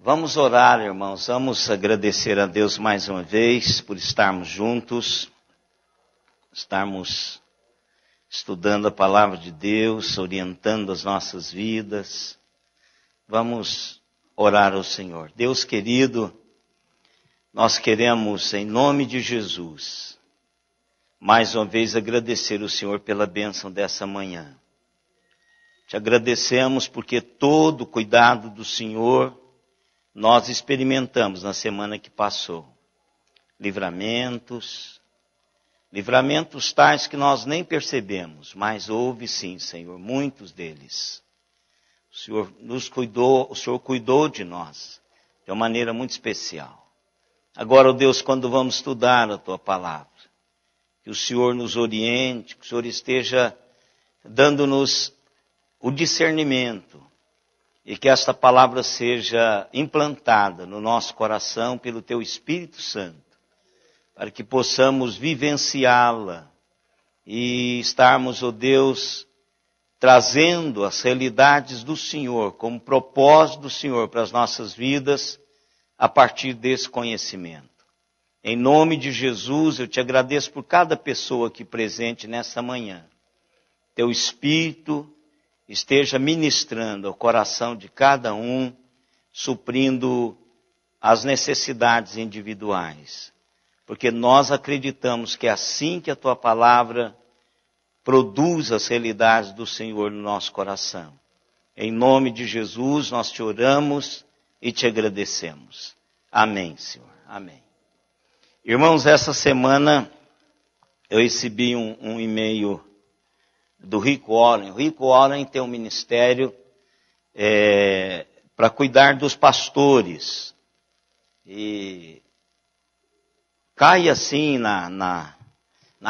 Vamos orar, irmãos, vamos agradecer a Deus mais uma vez por estarmos juntos, estarmos estudando a palavra de Deus, orientando as nossas vidas. Vamos orar ao Senhor. Deus querido, nós queremos, em nome de Jesus, mais uma vez agradecer ao Senhor pela bênção dessa manhã. Te agradecemos porque todo o cuidado do Senhor nós experimentamos na semana que passou. Livramentos tais que nós nem percebemos, mas houve sim, Senhor, muitos deles. O Senhor nos cuidou, o Senhor cuidou de nós de uma maneira muito especial. Agora, ó Deus, quando vamos estudar a Tua palavra, que o Senhor nos oriente, que o Senhor esteja dando-nos o discernimento, e que esta palavra seja implantada no nosso coração pelo Teu Espírito Santo, para que possamos vivenciá-la e estarmos, ó Deus, trazendo as realidades do Senhor, como propósito do Senhor para as nossas vidas, a partir desse conhecimento. Em nome de Jesus, eu te agradeço por cada pessoa aqui presente nessa manhã. Teu Espírito esteja ministrando ao coração de cada um, suprindo as necessidades individuais. Porque nós acreditamos que é assim que a Tua palavra produz as realidades do Senhor no nosso coração. Em nome de Jesus, nós te oramos e te agradecemos. Amém, Senhor. Amém. Irmãos, essa semana eu recebi um e-mail do Rick Warren. O Rick Warren tem um ministério para cuidar dos pastores. E cai assim na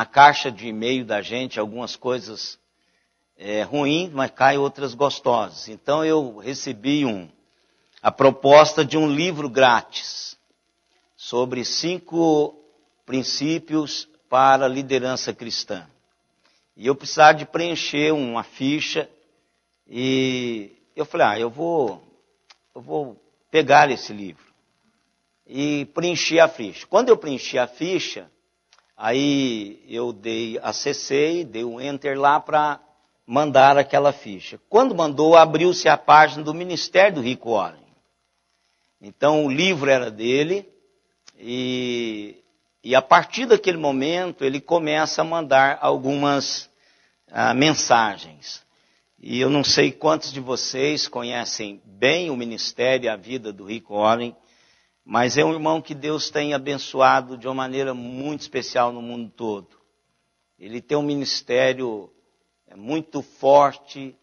caixa de e-mail da gente algumas coisas ruins, mas cai outras gostosas. Então eu recebi a proposta de um livro grátis sobre 5 princípios para a liderança cristã. E eu precisava de preencher uma ficha, e eu falei, eu vou pegar esse livro. E preenchi a ficha. Quando eu preenchi a ficha, aí eu acessei, dei um enter lá para mandar aquela ficha. Quando mandou, abriu-se a página do ministério do Rick Warren. Então o livro era dele, e a partir daquele momento, ele começa a mandar algumas mensagens. E eu não sei quantos de vocês conhecem bem o ministério e a vida do Rick Warren, mas é um irmão que Deus tem abençoado de uma maneira muito especial no mundo todo. Ele tem um ministério muito forte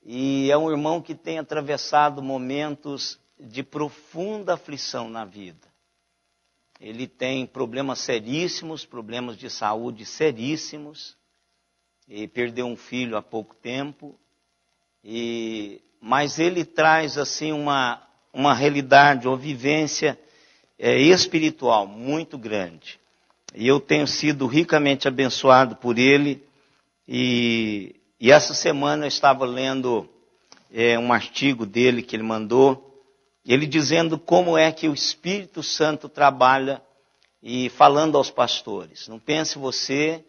e é um irmão que tem atravessado momentos de profunda aflição na vida. Ele tem problemas seríssimos, problemas de saúde seríssimos. E perdeu um filho há pouco tempo. Mas ele traz assim uma realidade, uma vivência espiritual muito grande. E eu tenho sido ricamente abençoado por ele. E essa semana eu estava lendo um artigo dele que ele mandou, ele dizendo como é que o Espírito Santo trabalha e falando aos pastores. Não pense você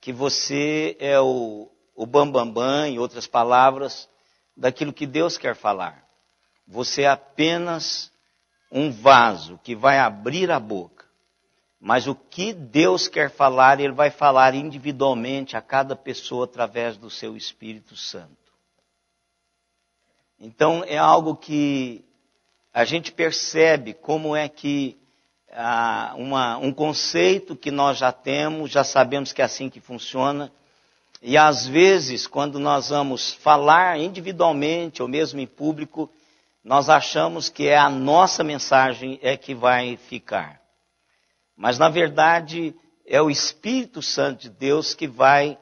que você é o bambambam, em outras palavras, daquilo que Deus quer falar. Você é apenas um vaso que vai abrir a boca. Mas o que Deus quer falar, Ele vai falar individualmente a cada pessoa através do seu Espírito Santo. Então é algo que a gente percebe como é que um conceito que nós já temos, já sabemos que é assim que funciona. E às vezes, quando nós vamos falar individualmente ou mesmo em público, nós achamos que é a nossa mensagem que vai ficar. Mas na verdade é o Espírito Santo de Deus que vai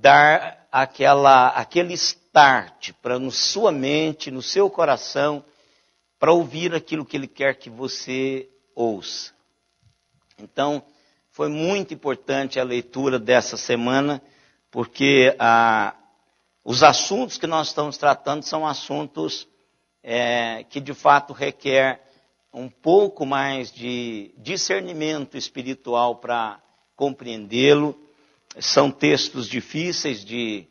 dar aquele start para na sua mente, no seu coração, para ouvir aquilo que Ele quer que você ouça. Então, foi muito importante a leitura dessa semana, porque os assuntos que nós estamos tratando são assuntos que de fato requer um pouco mais de discernimento espiritual para compreendê-lo. São textos difíceis de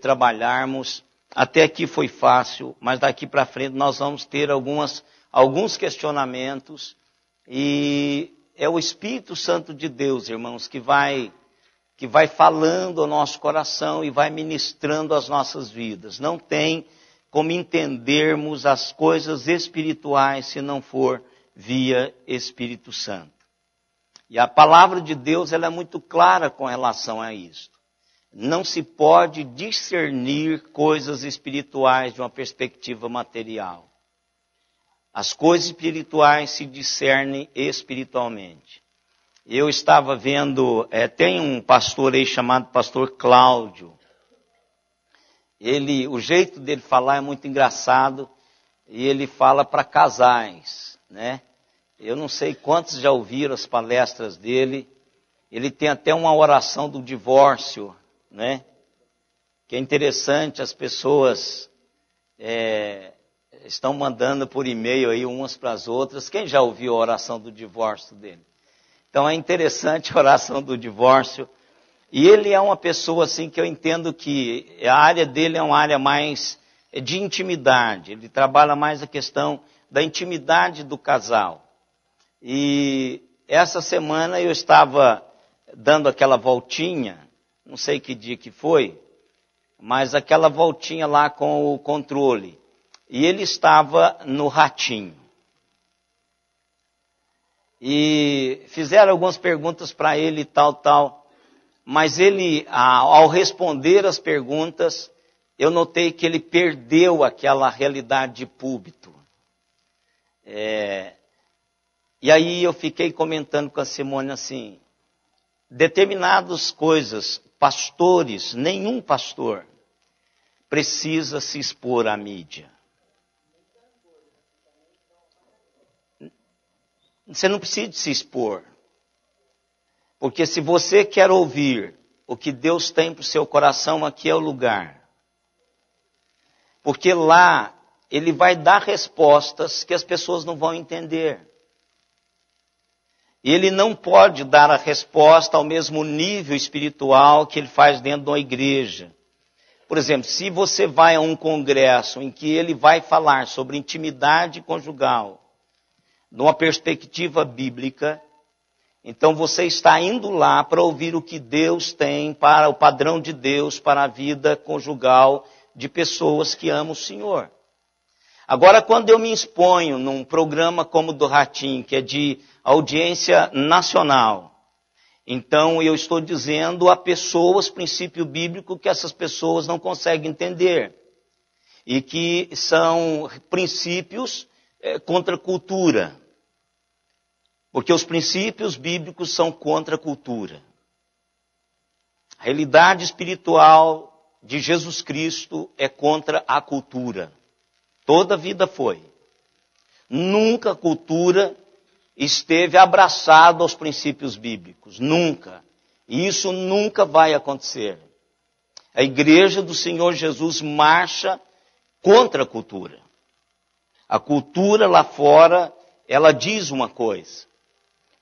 trabalharmos. Até aqui foi fácil, mas daqui para frente nós vamos ter alguns questionamentos. E é o Espírito Santo de Deus, irmãos, que vai falando ao nosso coração e vai ministrando as nossas vidas. Não tem como entendermos as coisas espirituais se não for via Espírito Santo. E a palavra de Deus ela é muito clara com relação a isso. Não se pode discernir coisas espirituais de uma perspectiva material. As coisas espirituais se discernem espiritualmente. Eu estava vendo, tem um pastor aí chamado pastor Cláudio. O jeito dele falar é muito engraçado e ele fala para casais, né? Eu não sei quantos já ouviram as palestras dele. Ele tem até uma oração do divórcio, né? Que é interessante, as pessoas estão mandando por e-mail aí umas para as outras. Quem já ouviu a oração do divórcio dele? Então é interessante a oração do divórcio. E ele é uma pessoa assim que eu entendo que a área dele é uma área mais de intimidade. Ele trabalha mais a questão da intimidade do casal. E essa semana eu estava dando aquela voltinha, não sei que dia que foi, mas aquela voltinha lá com o controle. E ele estava no ratinho. E fizeram algumas perguntas para ele e tal. Mas ele, ao responder as perguntas, eu notei que ele perdeu aquela realidade de púlpito. E aí eu fiquei comentando com a Simone assim, determinadas coisas, pastores, nenhum pastor precisa se expor à mídia. Você não precisa se expor. Porque se você quer ouvir o que Deus tem para o seu coração, aqui é o lugar. Porque lá Ele vai dar respostas que as pessoas não vão entender. Ele não pode dar a resposta ao mesmo nível espiritual que Ele faz dentro de uma igreja. Por exemplo, se você vai a um congresso em que Ele vai falar sobre intimidade conjugal, numa perspectiva bíblica, então você está indo lá para ouvir o que Deus tem para o padrão de Deus para a vida conjugal de pessoas que amam o Senhor. Agora, quando eu me exponho num programa como o do Ratinho, que é de audiência nacional, então eu estou dizendo a pessoas, princípio bíblico, que essas pessoas não conseguem entender. E que são princípios contra a cultura. Porque os princípios bíblicos são contra a cultura. A realidade espiritual de Jesus Cristo é contra a cultura. Toda a vida foi. Nunca a cultura esteve abraçada aos princípios bíblicos. Nunca. E isso nunca vai acontecer. A igreja do Senhor Jesus marcha contra a cultura. A cultura lá fora, ela diz uma coisa.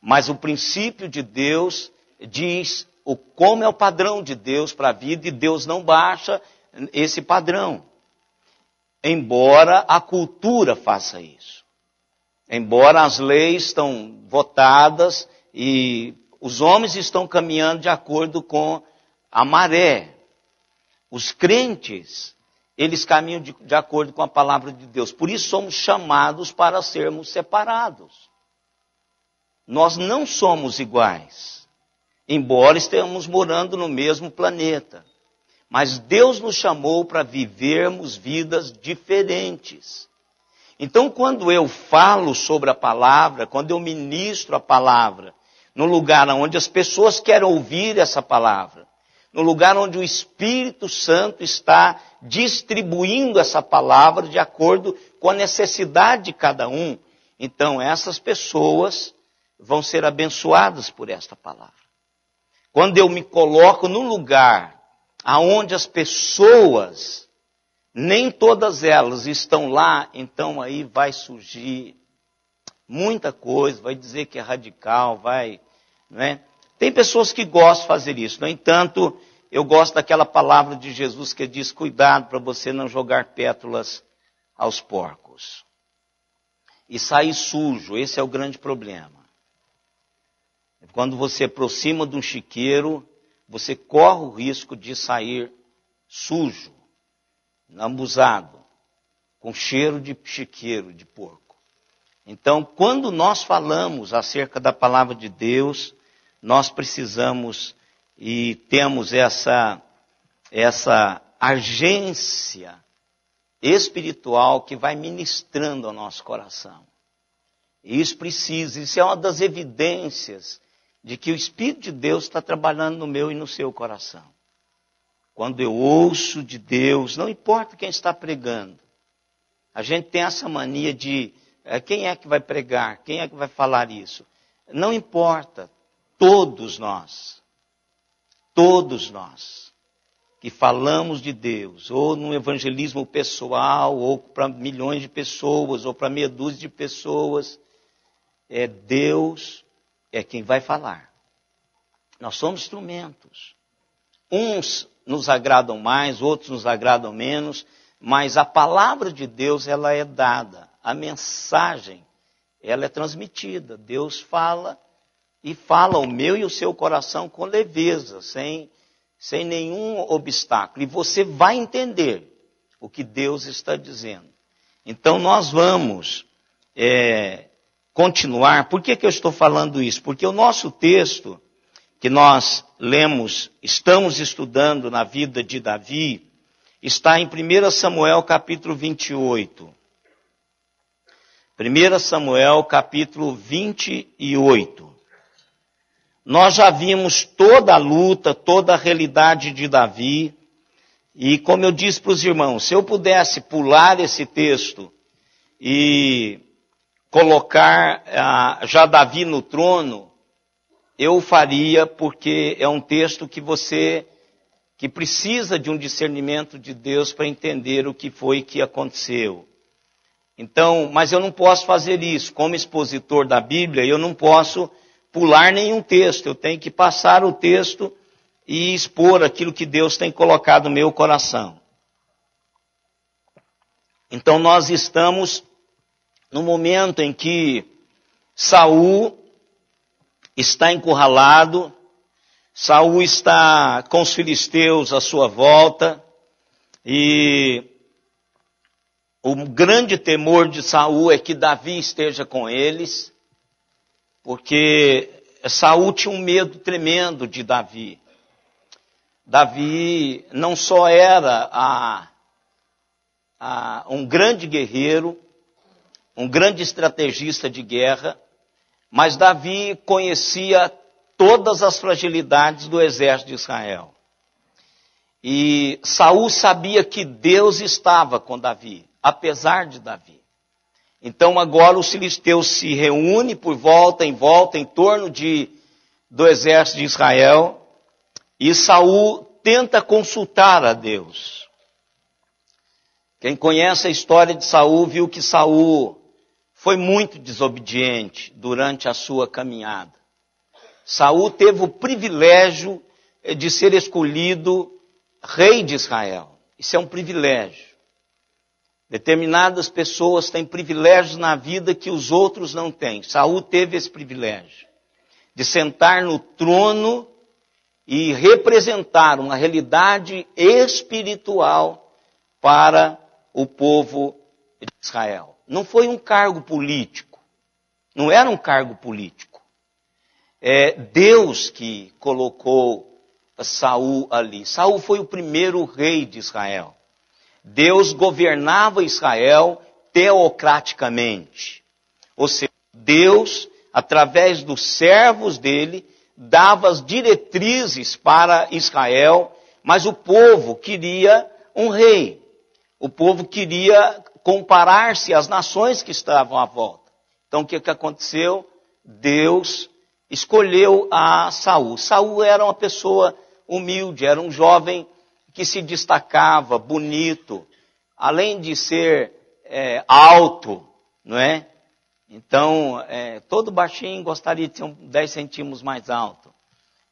Mas o princípio de Deus diz como é o padrão de Deus para a vida e Deus não baixa esse padrão. Embora a cultura faça isso. Embora as leis estão votadas e os homens estão caminhando de acordo com a maré. Os crentes, eles caminham de acordo com a palavra de Deus. Por isso somos chamados para sermos separados. Nós não somos iguais, embora estejamos morando no mesmo planeta. Mas Deus nos chamou para vivermos vidas diferentes. Então, quando eu falo sobre a palavra, quando eu ministro a palavra, no lugar onde as pessoas querem ouvir essa palavra, no lugar onde o Espírito Santo está distribuindo essa palavra de acordo com a necessidade de cada um, então essas pessoas vão ser abençoadas por esta palavra. Quando eu me coloco no lugar aonde as pessoas nem todas elas estão lá, então aí vai surgir muita coisa, vai dizer que é radical, não é? Tem pessoas que gostam de fazer isso. No entanto, eu gosto daquela palavra de Jesus que diz, cuidado para você não jogar pétalas aos porcos. E sair sujo, esse é o grande problema. Quando você aproxima de um chiqueiro, você corre o risco de sair sujo, lambuzado, com cheiro de chiqueiro, de porco. Então, quando nós falamos acerca da palavra de Deus, nós precisamos e temos essa agência espiritual que vai ministrando ao nosso coração. E isso é uma das evidências de que o Espírito de Deus está trabalhando no meu e no seu coração. Quando eu ouço de Deus, não importa quem está pregando, a gente tem essa mania de quem é que vai pregar, quem é que vai falar isso. Não importa, todos nós que falamos de Deus, ou no evangelismo pessoal, ou para milhões de pessoas, ou para meia dúzia de pessoas, Deus é quem vai falar. Nós somos instrumentos. Uns nos agradam mais, outros nos agradam menos, mas a palavra de Deus, ela é dada. A mensagem, ela é transmitida. Deus fala, e fala o meu e o seu coração com leveza, sem nenhum obstáculo. E você vai entender o que Deus está dizendo. Então nós vamos continuar. Por que eu estou falando isso? Porque o nosso texto que nós lemos, estamos estudando na vida de Davi, está em 1 Samuel capítulo 28. 1 Samuel capítulo 28. Nós já vimos toda a luta, toda a realidade de Davi. E como eu disse para os irmãos, se eu pudesse pular esse texto e colocar já Davi no trono, eu faria, porque é um texto que precisa de um discernimento de Deus para entender o que foi que aconteceu. Então, mas eu não posso fazer isso. Como expositor da Bíblia, eu não posso pular nenhum texto. Eu tenho que passar o texto e expor aquilo que Deus tem colocado no meu coração. Então nós estamos no momento em que Saul está encurralado, Saul está com os filisteus à sua volta, e o grande temor de Saul é que Davi esteja com eles, porque Saul tinha um medo tremendo de Davi. Davi não só era um grande guerreiro, um grande estrategista de guerra, mas Davi conhecia todas as fragilidades do exército de Israel. E Saul sabia que Deus estava com Davi, apesar de Davi. Então agora os filisteus se reúnem em torno do exército de Israel, e Saul tenta consultar a Deus. Quem conhece a história de Saul viu que Saul foi muito desobediente durante a sua caminhada. Saul teve o privilégio de ser escolhido rei de Israel. Isso é um privilégio. Determinadas pessoas têm privilégios na vida que os outros não têm. Saul teve esse privilégio de sentar no trono e representar uma realidade espiritual para o povo de Israel. Não foi um cargo político. Não era um cargo político. É Deus que colocou Saul ali. Saul foi o primeiro rei de Israel. Deus governava Israel teocraticamente. Ou seja, Deus, através dos servos dele, dava as diretrizes para Israel, mas o povo queria um rei. O povo queria comparar-se às nações que estavam à volta. Então o que aconteceu? Deus escolheu a Saul. Saul era uma pessoa humilde, era um jovem que se destacava, bonito, além de ser alto, não é? Então, todo baixinho gostaria de ser 10 centímetros mais alto.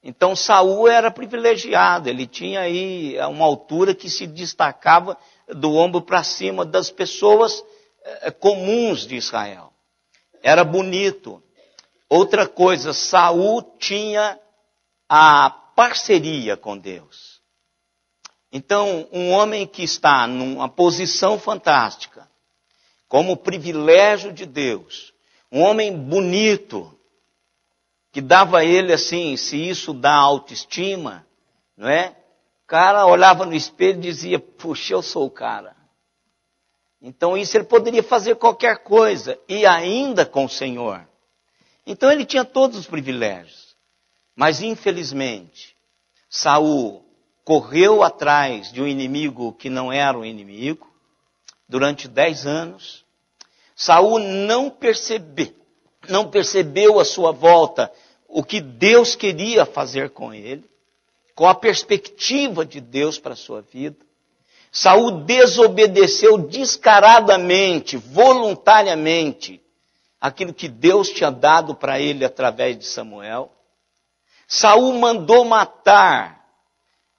Então, Saul era privilegiado, ele tinha aí uma altura que se destacava do ombro para cima das pessoas comuns de Israel. Era bonito. Outra coisa, Saul tinha a parceria com Deus. Então, um homem que está numa posição fantástica, como privilégio de Deus, um homem bonito, que dava a ele assim, se isso dá autoestima, não é? O cara olhava no espelho e dizia, puxa, eu sou o cara. Então isso ele poderia fazer qualquer coisa, e ainda com o Senhor. Então ele tinha todos os privilégios. Mas infelizmente, Saul correu atrás de um inimigo que não era um inimigo, durante 10 anos. Saul não percebeu à sua volta o que Deus queria fazer com ele, com a perspectiva de Deus para a sua vida. Saul desobedeceu descaradamente, voluntariamente, aquilo que Deus tinha dado para ele através de Samuel. Saul mandou matar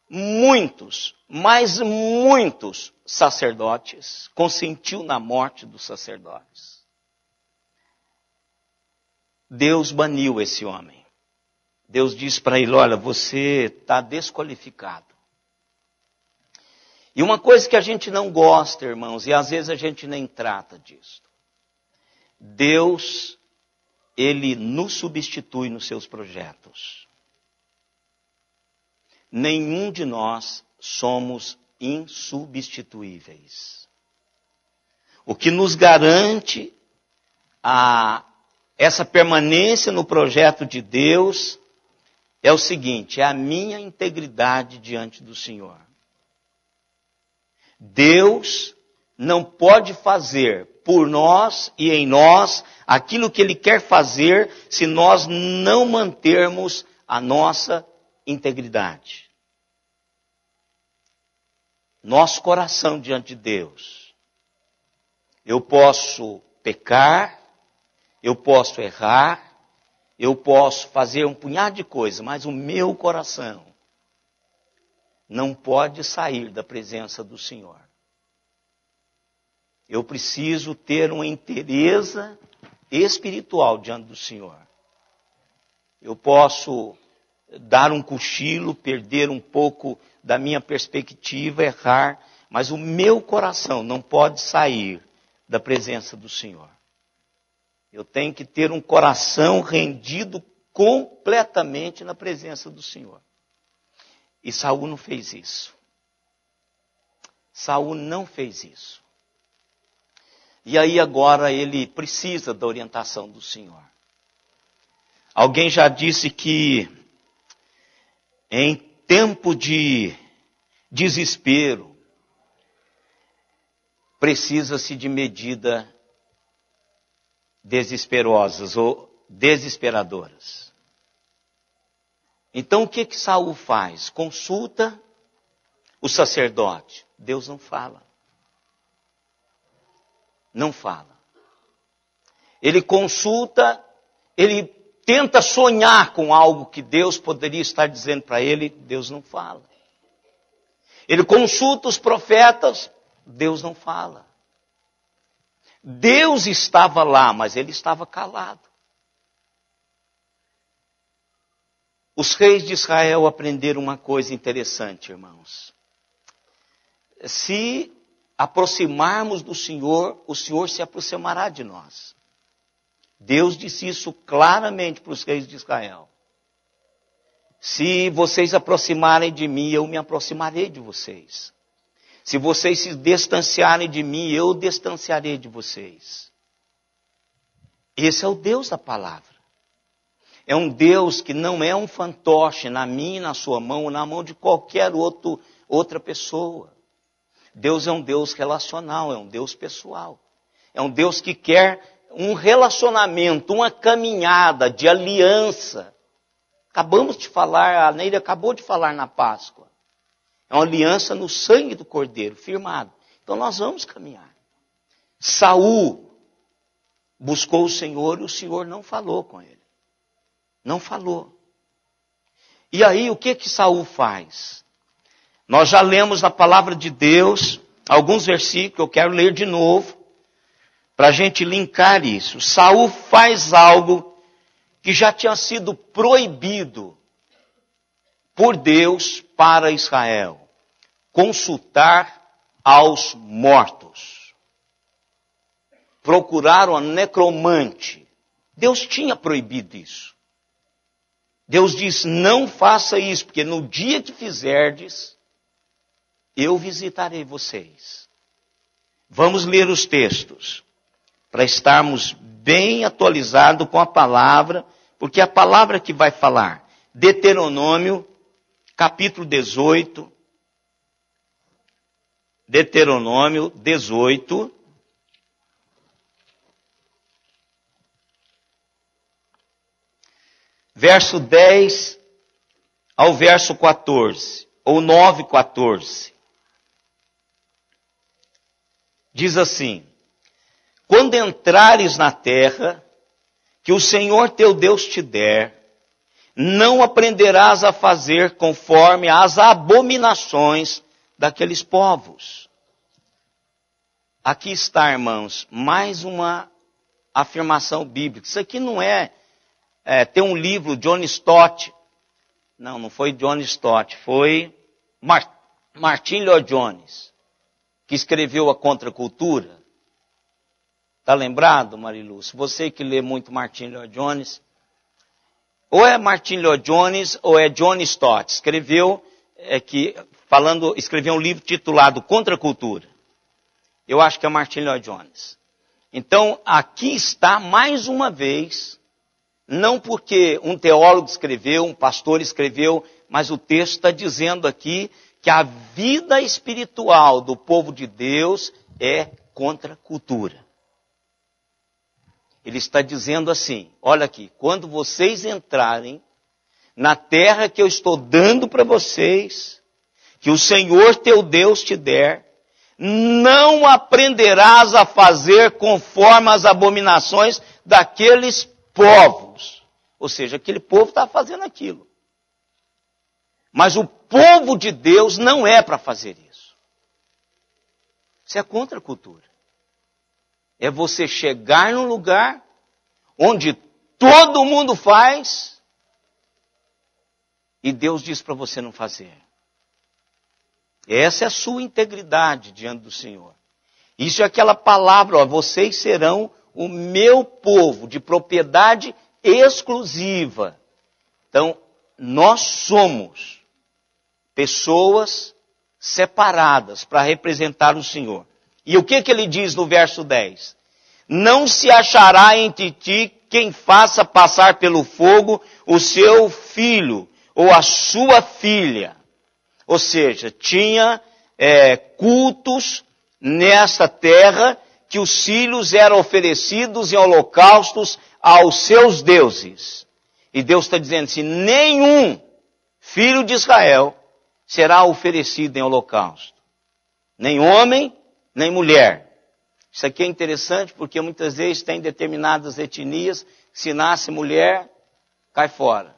muitos, mas muitos sacerdotes, consentiu na morte dos sacerdotes. Deus baniu esse homem. Deus disse para ele, olha, você está desqualificado. E uma coisa que a gente não gosta, irmãos, e às vezes a gente nem trata disso. Deus, Ele nos substitui nos seus projetos. Nenhum de nós somos insubstituíveis. O que nos garante essa permanência no projeto de Deus é o seguinte, é a minha integridade diante do Senhor. Deus não pode fazer por nós e em nós aquilo que Ele quer fazer se nós não mantermos a nossa integridade. Nosso coração diante de Deus. Eu posso pecar, eu posso errar, eu posso fazer um punhado de coisas, mas o meu coração não pode sair da presença do Senhor. Eu preciso ter uma inteireza espiritual diante do Senhor. Eu posso dar um cochilo, perder um pouco da minha perspectiva, errar, mas o meu coração não pode sair da presença do Senhor. Eu tenho que ter um coração rendido completamente na presença do Senhor. E Saul não fez isso. Saul não fez isso. E aí agora ele precisa da orientação do Senhor. Alguém já disse que em tempo de desespero, precisa-se de medidas desesperosas ou desesperadoras. Então o que Saul faz? Consulta o sacerdote. Deus não fala. Não fala. Ele consulta, ele tenta sonhar com algo que Deus poderia estar dizendo para ele, Deus não fala. Ele consulta os profetas, Deus não fala. Deus estava lá, mas ele estava calado. Os reis de Israel aprenderam uma coisa interessante, irmãos. Se aproximarmos do Senhor, o Senhor se aproximará de nós. Deus disse isso claramente para os reis de Israel. Se vocês aproximarem de mim, eu me aproximarei de vocês. Se vocês se distanciarem de mim, eu distanciarei de vocês. Esse é o Deus da palavra. É um Deus que não é um fantoche na minha, na sua mão, ou na mão de qualquer outra pessoa. Deus é um Deus relacional, é um Deus pessoal. É um Deus que quer um relacionamento, uma caminhada de aliança. Acabamos de falar, a Neide acabou de falar na Páscoa. É uma aliança no sangue do Cordeiro, firmado. Então nós vamos caminhar. Saul buscou o Senhor e o Senhor não falou com ele. Não falou. E aí o que Saul faz? Nós já lemos na palavra de Deus alguns versículos, eu quero ler de novo, para a gente linkar isso. Saul faz algo que já tinha sido proibido por Deus para Israel. Consultar aos mortos. Procurar um necromante. Deus tinha proibido isso. Deus diz, não faça isso, porque no dia que fizerdes, eu visitarei vocês. Vamos ler os textos, para estarmos bem atualizados com a palavra, porque é a palavra que vai falar. Deuteronômio, capítulo 18. Deuteronômio 18. Verso 10 ao verso 14, ou 9, 14. Diz assim, quando entrares na terra, que o Senhor teu Deus te der, não aprenderás a fazer conforme as abominações daqueles povos. Aqui está, irmãos, mais uma afirmação bíblica. Isso aqui não tem um livro, John Stott. Não foi John Stott, foi Martin Lloyd Jones, que escreveu A Contracultura. Está lembrado, Marilu? Se você que lê muito Martin Lloyd Jones, ou é Martin Lloyd Jones ou é John Stott. Escreveu um livro titulado Contracultura. Eu acho que é Martin Lloyd Jones. Então, aqui está mais uma vez, não porque um teólogo escreveu, um pastor escreveu, mas o texto está dizendo aqui que a vida espiritual do povo de Deus é contracultura. Ele está dizendo assim, olha aqui, quando vocês entrarem na terra que eu estou dando para vocês, que o Senhor teu Deus te der, não aprenderás a fazer conforme as abominações daqueles povos. Ou seja, aquele povo está fazendo aquilo. Mas o povo de Deus não é para fazer isso. Isso é contra a cultura. É você chegar num lugar onde todo mundo faz e Deus diz para você não fazer. Essa é a sua integridade diante do Senhor. Isso é aquela palavra, vocês serão o meu povo de propriedade exclusiva. Então, nós somos pessoas separadas para representar o Senhor. E o que ele diz no verso 10? Não se achará entre ti quem faça passar pelo fogo o seu filho ou a sua filha. Ou seja, tinha cultos nessa terra que os filhos eram oferecidos em holocaustos aos seus deuses. E Deus está dizendo assim, nenhum filho de Israel será oferecido em holocausto. Nem homem, nem mulher. Isso aqui é interessante porque muitas vezes tem determinadas etnias, se nasce mulher, cai fora.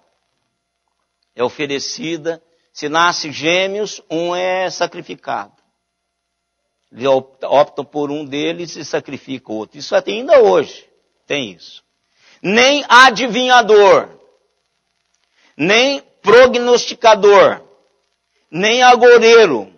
É oferecida. Se nasce gêmeos, um é sacrificado. Eles optam por um deles e sacrificam o outro. Isso ainda hoje tem isso. Nem adivinhador, nem prognosticador, nem agoureiro,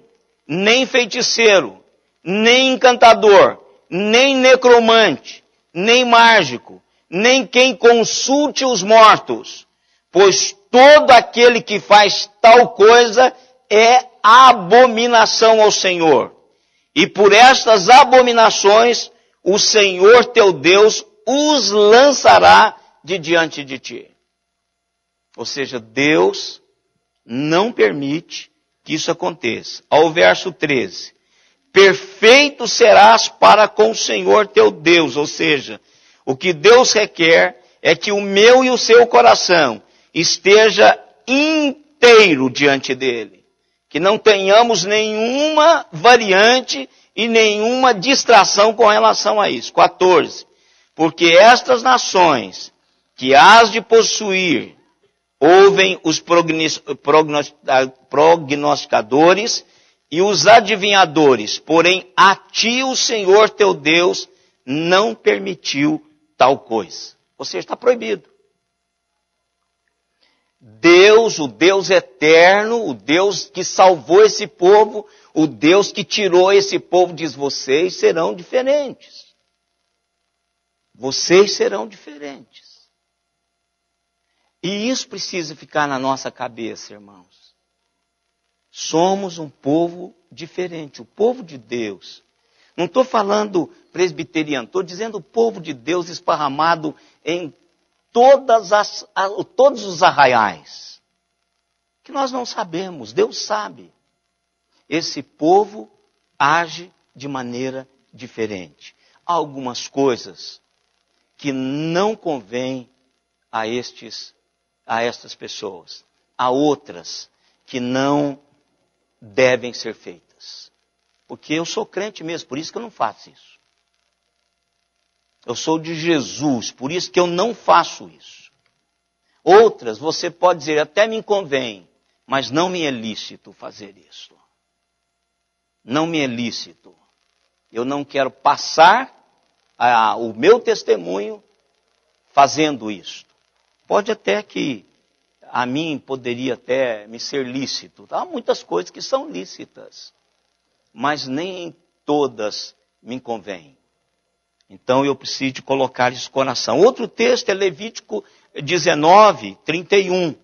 nem feiticeiro, nem encantador, nem necromante, nem mágico, nem quem consulte os mortos, pois todo aquele que faz tal coisa é abominação ao Senhor. E por estas abominações, o Senhor teu Deus os lançará de diante de ti. Ou seja, Deus não permite que isso aconteça. Ao verso 13. Perfeito serás para com o Senhor teu Deus. Ou seja, o que Deus requer é que o meu e o seu coração esteja inteiro diante dele. Que não tenhamos nenhuma variante e nenhuma distração com relação a isso. 14. Porque estas nações que hás de possuir ouvem os prognosticadores e os adivinhadores, porém a ti o Senhor teu Deus não permitiu tal coisa. Ou seja, está proibido. Deus, o Deus eterno, o Deus que salvou esse povo, o Deus que tirou esse povo, diz: vocês serão diferentes. Vocês serão diferentes. E isso precisa ficar na nossa cabeça, irmãos. Somos um povo diferente, o povo de Deus. Não estou falando presbiteriano, estou dizendo o povo de Deus esparramado em todos os arraiais. Que nós não sabemos, Deus sabe. Esse povo age de maneira diferente. Há algumas coisas que não convêm a estas pessoas. Há outras que não devem ser feitas. Porque eu sou crente mesmo, por isso que eu não faço isso. Eu sou de Jesus, por isso que eu não faço isso. Outras, você pode dizer, até me convém, mas não me é lícito fazer isso. Não me é lícito. Eu não quero passar o meu testemunho fazendo isso. Pode até que a mim poderia até me ser lícito. Há muitas coisas que são lícitas, mas nem todas me convêm. Então eu preciso de colocar isso no coração. Outro texto é Levítico 19, 31.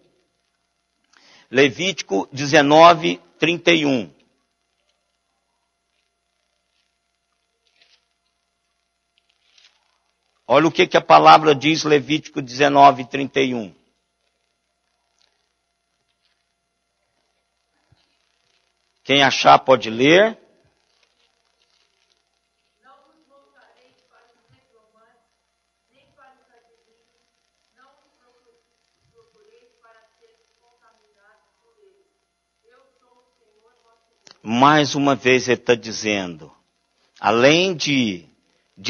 Levítico 19, 31. Olha o que a palavra diz, Levítico 19, 31. Quem achar pode ler. Não vos voltareis para os necromantes, nem para os adivinhos, não os procureis para serem contaminados por eles. Eu sou o Senhor vosso Deus. Mais uma vez ele está dizendo, além de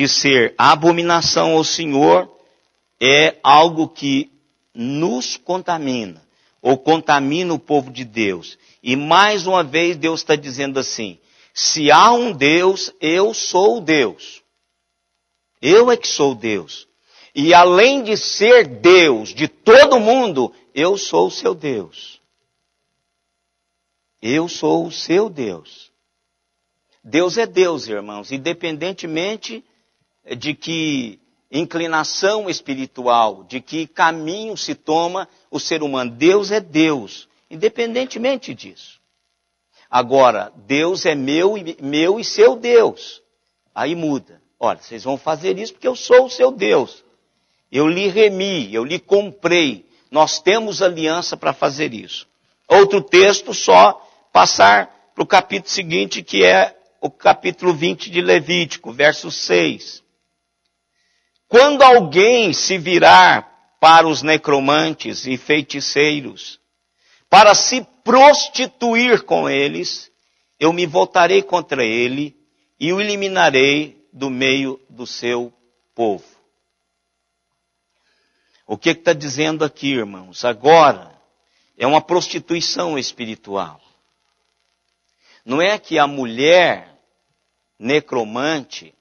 ser abominação ao Senhor, é algo que nos contamina, ou contamina o povo de Deus. E mais uma vez Deus está dizendo assim, se há um Deus, eu sou o Deus. Eu é que sou Deus. E além de ser Deus de todo mundo, eu sou o seu Deus. Eu sou o seu Deus. Deus é Deus, irmãos, independentemente de que inclinação espiritual, de que caminho se toma o ser humano. Deus é Deus, independentemente disso. Agora, Deus é meu e seu Deus. Aí muda. Olha, vocês vão fazer isso porque eu sou o seu Deus. Eu lhe remi, eu lhe comprei. Nós temos aliança para fazer isso. Outro texto, só passar para o capítulo seguinte, que é o capítulo 20 de Levítico, verso 6. Quando alguém se virar para os necromantes e feiticeiros, para se prostituir com eles, eu me voltarei contra ele e o eliminarei do meio do seu povo. O que está dizendo aqui, irmãos? Agora é uma prostituição espiritual. Não é que a mulher necromante,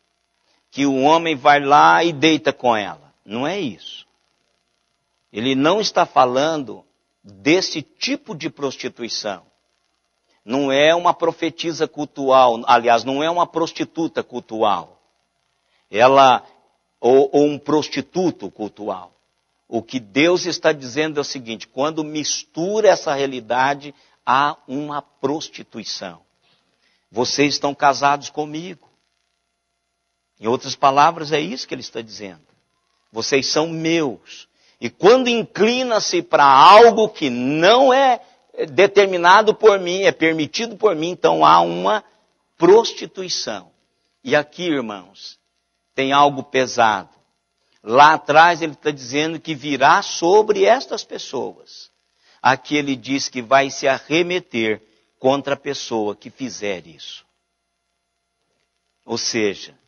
que o homem vai lá e deita com ela. Não é isso. Ele não está falando desse tipo de prostituição. Não é uma profetisa cultual, aliás, não é uma prostituta cultual. Ou um prostituto cultual. O que Deus está dizendo é o seguinte, quando mistura essa realidade, há uma prostituição. Vocês estão casados comigo. Em outras palavras, é isso que ele está dizendo. Vocês são meus. E quando inclina-se para algo que não é determinado por mim, é permitido por mim, então há uma prostituição. E aqui, irmãos, tem algo pesado. Lá atrás ele está dizendo que virá sobre estas pessoas. Aqui ele diz que vai se arremeter contra a pessoa que fizer isso. Ou seja,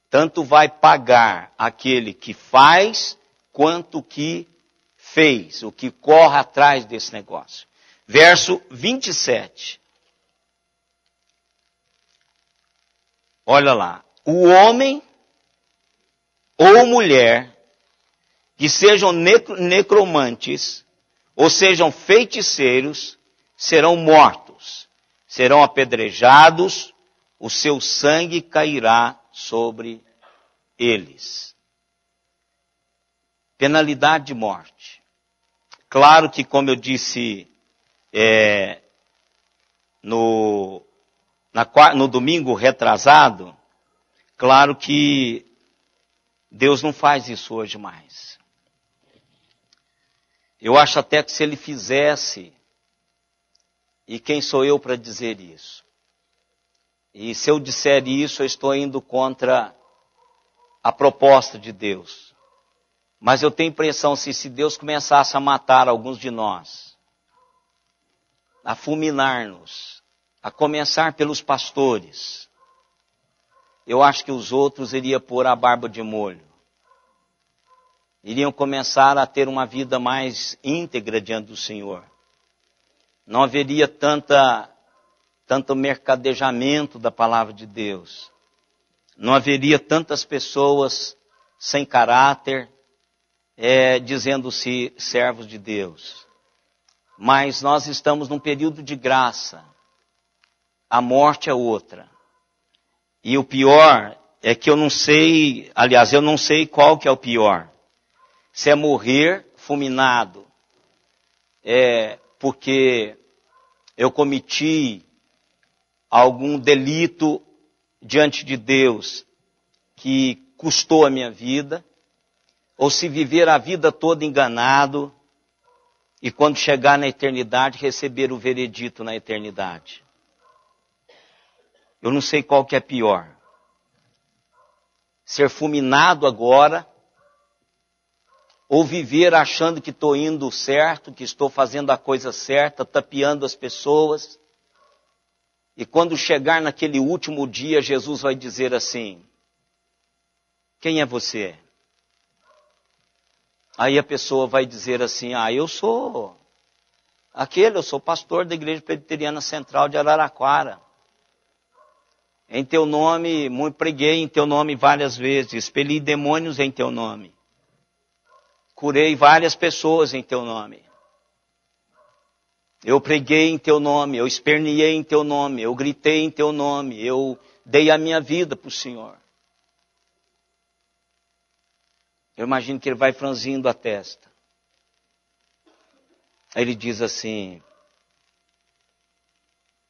tanto vai pagar aquele que faz, quanto o que fez, o que corre atrás desse negócio. Verso 27. Olha lá. O homem ou mulher que sejam necromantes, ou sejam feiticeiros, serão mortos, serão apedrejados, o seu sangue cairá sobre eles. Penalidade de morte. Claro que, como eu disse no domingo retrasado, claro que Deus não faz isso hoje mais. Eu acho até que se ele fizesse, e quem sou eu para dizer isso? E se eu disser isso, eu estou indo contra a proposta de Deus. Mas eu tenho a impressão, se Deus começasse a matar alguns de nós, a fulminar-nos, a começar pelos pastores, eu acho que os outros iriam pôr a barba de molho. Iriam começar a ter uma vida mais íntegra diante do Senhor. Não haveria tanto mercadejamento da palavra de Deus. Não haveria tantas pessoas sem caráter, dizendo-se servos de Deus. Mas nós estamos num período de graça. A morte é outra. E o pior é que eu não sei qual que é o pior. Se é morrer fulminado, porque eu cometi algum delito diante de Deus que custou a minha vida, ou se viver a vida toda enganado e quando chegar na eternidade receber o veredito na eternidade. Eu não sei qual que é pior. Ser fulminado agora, ou viver achando que estou indo certo, que estou fazendo a coisa certa, tapeando as pessoas. E quando chegar naquele último dia, Jesus vai dizer assim: quem é você? Aí a pessoa vai dizer assim: eu sou eu sou pastor da Igreja Presbiteriana Central de Araraquara. Em teu nome, preguei em teu nome várias vezes, expeli demônios em teu nome. Curei várias pessoas em teu nome. Eu preguei em teu nome, eu esperneei em teu nome, eu gritei em teu nome, eu dei a minha vida para o Senhor. Eu imagino que ele vai franzindo a testa. Aí ele diz assim: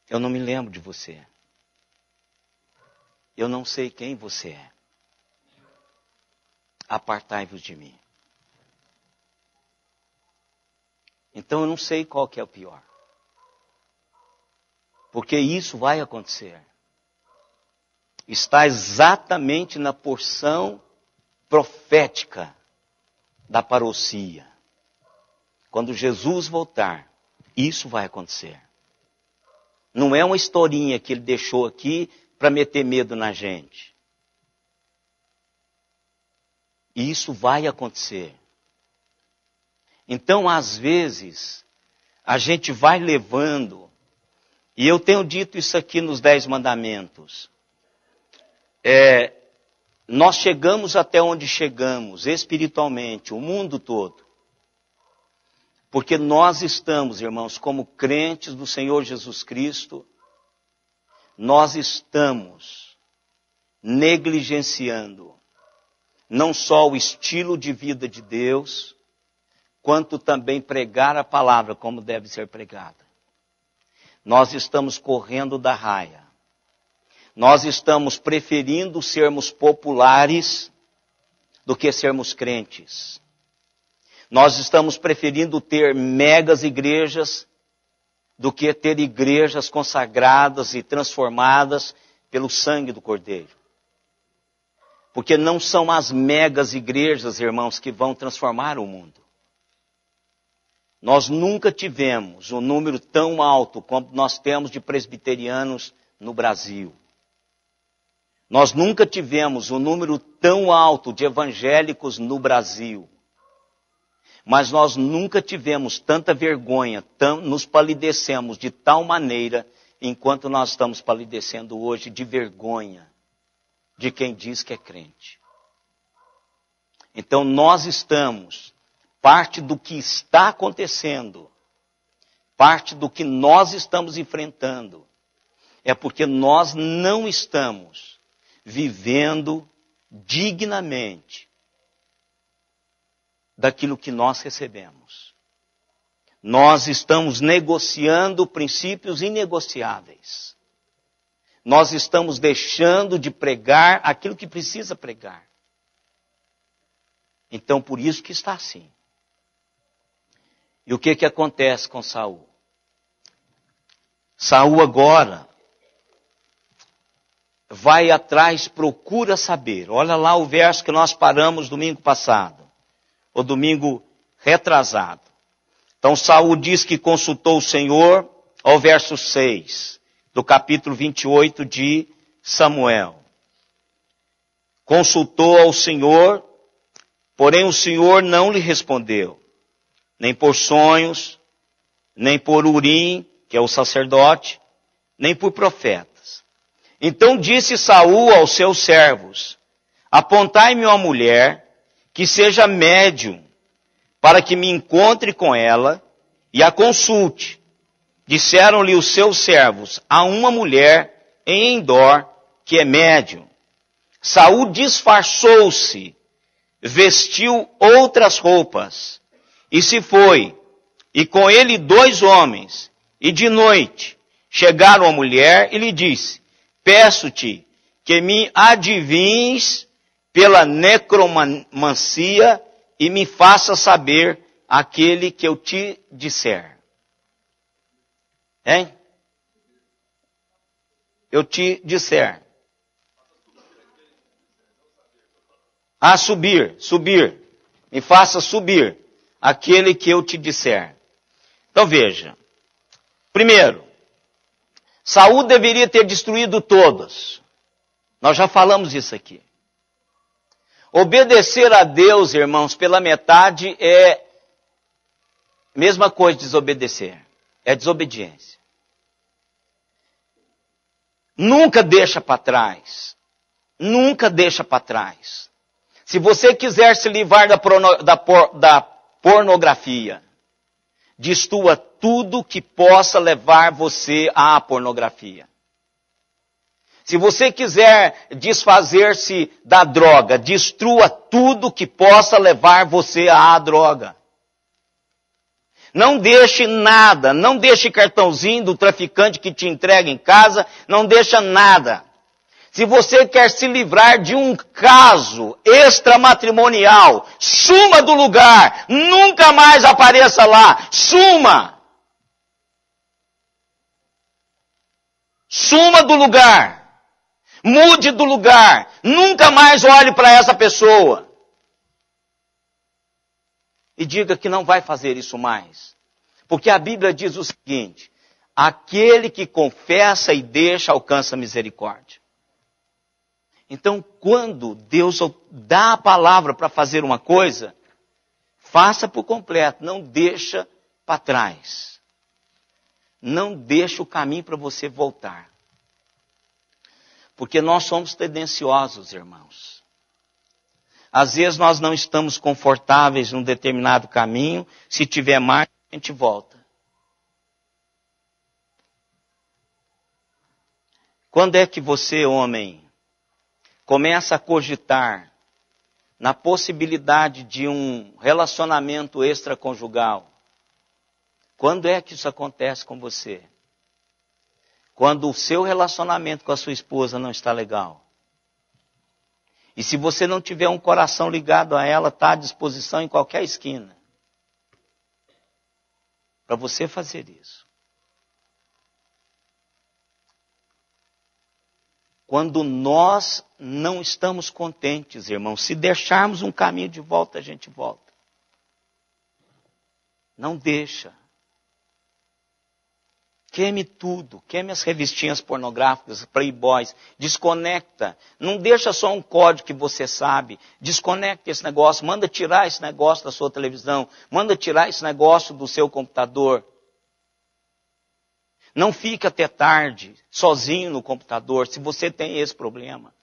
eu não me lembro de você. Eu não sei quem você é. Apartai-vos de mim. Então eu não sei qual que é o pior. Porque isso vai acontecer. Está exatamente na porção profética da parousia. Quando Jesus voltar, isso vai acontecer. Não é uma historinha que ele deixou aqui para meter medo na gente. Isso vai acontecer. Então, às vezes, a gente vai levando, e eu tenho dito isso aqui nos 10 mandamentos, nós chegamos até onde chegamos, espiritualmente, o mundo todo, porque nós estamos, irmãos, como crentes do Senhor Jesus Cristo, nós estamos negligenciando não só o estilo de vida de Deus, quanto também pregar a palavra como deve ser pregada. Nós estamos correndo da raia. Nós estamos preferindo sermos populares do que sermos crentes. Nós estamos preferindo ter megas igrejas do que ter igrejas consagradas e transformadas pelo sangue do Cordeiro. Porque não são as megas igrejas, irmãos, que vão transformar o mundo. Nós nunca tivemos um número tão alto como nós temos de presbiterianos no Brasil. Nós nunca tivemos um número tão alto de evangélicos no Brasil. Mas nós nunca tivemos tanta vergonha, nos palidecemos de tal maneira, enquanto nós estamos palidecendo hoje de vergonha de quem diz que é crente. Então nós estamos, parte do que está acontecendo, parte do que nós estamos enfrentando, é porque nós não estamos vivendo dignamente daquilo que nós recebemos. Nós estamos negociando princípios inegociáveis. Nós estamos deixando de pregar aquilo que precisa pregar. Então, por isso que está assim. E o que acontece com Saul? Saul agora vai atrás, procura saber. Olha lá o verso que nós paramos domingo passado, ou domingo retrasado. Então Saul diz que consultou o Senhor, ao verso 6, do capítulo 28 de Samuel. Consultou ao Senhor, porém o Senhor não lhe respondeu, nem por sonhos, nem por Urim, que é o sacerdote, nem por profetas. Então disse Saul aos seus servos: apontai-me uma mulher que seja médium, para que me encontre com ela e a consulte. Disseram-lhe os seus servos: há uma mulher em Endor que é médium. Saul disfarçou-se, vestiu outras roupas, e se foi, e com ele 2 homens, e de noite chegaram a mulher e lhe disse: peço-te que me adivinhes pela necromancia e me faça saber aquele que eu te disser. Hein? Eu te disser. Subir. Me faça subir aquele que eu te disser. Então veja. Primeiro, Saul deveria ter destruído todos. Nós já falamos isso aqui. Obedecer a Deus, irmãos, pela metade é mesma coisa de desobedecer. É desobediência. Nunca deixa para trás. Nunca deixa para trás. Se você quiser se livrar da pornografia, destrua tudo que possa levar você à pornografia. Se você quiser desfazer-se da droga, destrua tudo que possa levar você à droga. Não deixe nada, não deixe cartãozinho do traficante que te entrega em casa, não deixa nada. Se você quer se livrar de um caso extramatrimonial, suma do lugar, nunca mais apareça lá, suma. Suma do lugar. Mude do lugar. Nunca mais olhe para essa pessoa. E diga que não vai fazer isso mais. Porque a Bíblia diz o seguinte: aquele que confessa e deixa alcança misericórdia. Então, quando Deus dá a palavra para fazer uma coisa, faça por completo. Não deixa para trás. Não deixa o caminho para você voltar. Porque nós somos tendenciosos, irmãos. Às vezes nós não estamos confortáveis num determinado caminho. Se tiver marcha, a gente volta. Quando é que você, homem, começa a cogitar na possibilidade de um relacionamento extraconjugal? Quando é que isso acontece com você? Quando o seu relacionamento com a sua esposa não está legal. E se você não tiver um coração ligado a ela, está à disposição em qualquer esquina para você fazer isso. Quando nós não estamos contentes, irmãos, se deixarmos um caminho de volta, a gente volta. Não deixa. Queime tudo, queime as revistinhas pornográficas, playboys, desconecta. Não deixa só um código que você sabe, desconecta esse negócio, manda tirar esse negócio da sua televisão, manda tirar esse negócio do seu computador. Não fique até tarde, sozinho no computador, se você tem esse problema.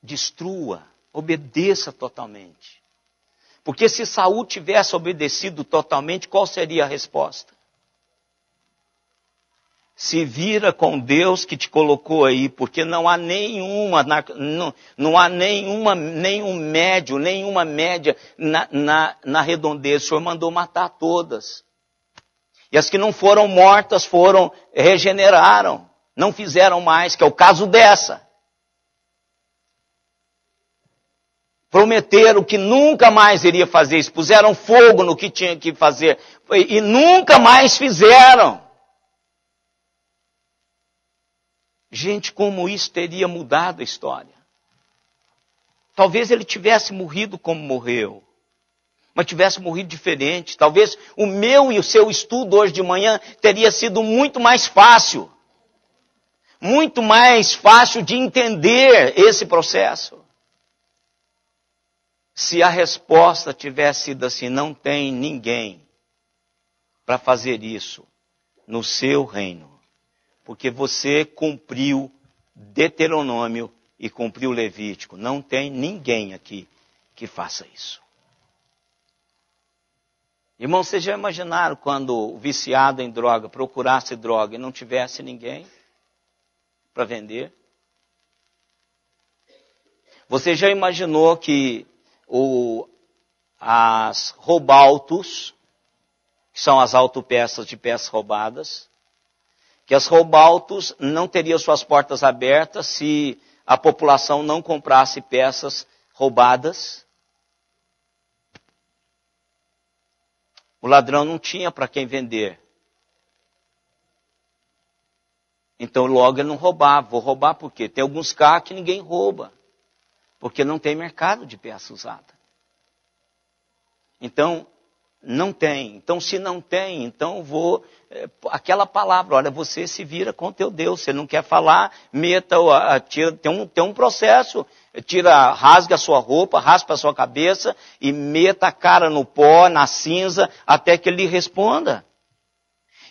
Destrua, obedeça totalmente. Porque se Saul tivesse obedecido totalmente, qual seria a resposta? Se vira com Deus que te colocou aí, porque não há nenhum médio, nenhuma média na redondeza. O Senhor mandou matar todas. E as que não foram mortas regeneraram, não fizeram mais, que é o caso dessa. Prometeram que nunca mais iria fazer isso. Puseram fogo no que tinha que fazer. E nunca mais fizeram. Gente, como isso teria mudado a história. Talvez ele tivesse morrido como morreu. Mas tivesse morrido diferente. Talvez o meu e o seu estudo hoje de manhã teria sido muito mais fácil. Muito mais fácil de entender esse processo. Se a resposta tivesse sido assim, não tem ninguém para fazer isso no seu reino. Porque você cumpriu Deuteronômio e cumpriu Levítico. Não tem ninguém aqui que faça isso. Irmão, vocês já imaginaram quando o viciado em droga procurasse droga e não tivesse ninguém para vender? Você já imaginou que as roubaltos, que são as autopeças de peças roubadas, que as roubaltos não teriam suas portas abertas se a população não comprasse peças roubadas? O ladrão não tinha para quem vender. Então logo ele não roubava. Vou roubar por quê? Tem alguns carros que ninguém rouba. Porque não tem mercado de peça usada. Então, não tem. Então, se não tem, então vou... aquela palavra, olha, você se vira com teu Deus. Você não quer falar, meta, tira, tem um processo. Rasga a sua roupa, raspa a sua cabeça e meta a cara no pó, na cinza, até que ele lhe responda.